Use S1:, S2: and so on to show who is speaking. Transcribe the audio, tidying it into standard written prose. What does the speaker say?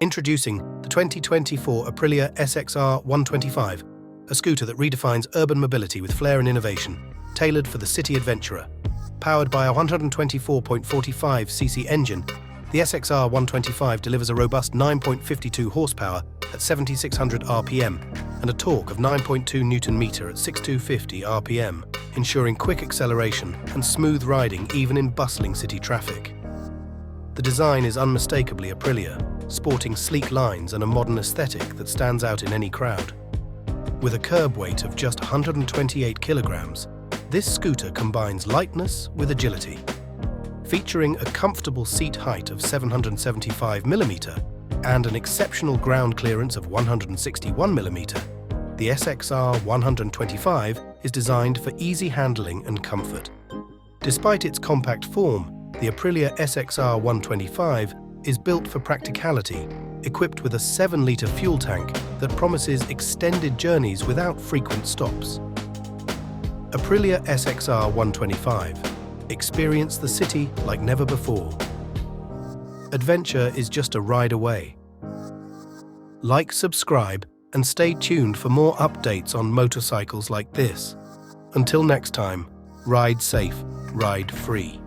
S1: Introducing the 2024 Aprilia SXR 125, a scooter that redefines urban mobility with flair and innovation, tailored for the city adventurer. Powered by a 124.45cc engine, the SXR 125 delivers a robust 9.52 horsepower at 7,600 RPM and a torque of 9.2 Nm at 6,250 RPM, ensuring quick acceleration and smooth riding even in bustling city traffic. The design is unmistakably Aprilia, sporting sleek lines and a modern aesthetic that stands out in any crowd. With a curb weight of just 128 kilograms, this scooter combines lightness with agility. Featuring a comfortable seat height of 775 mm and an exceptional ground clearance of 161 mm, the SXR 125 is designed for easy handling and comfort. Despite its compact form, the Aprilia SXR 125 is built for practicality, equipped with a 7-litre fuel tank that promises extended journeys without frequent stops. Aprilia SXR 125. Experience the city like never before. Adventure is just a ride away. Like, subscribe, and stay tuned for more updates on motorcycles like this. Until next time, ride safe, ride free.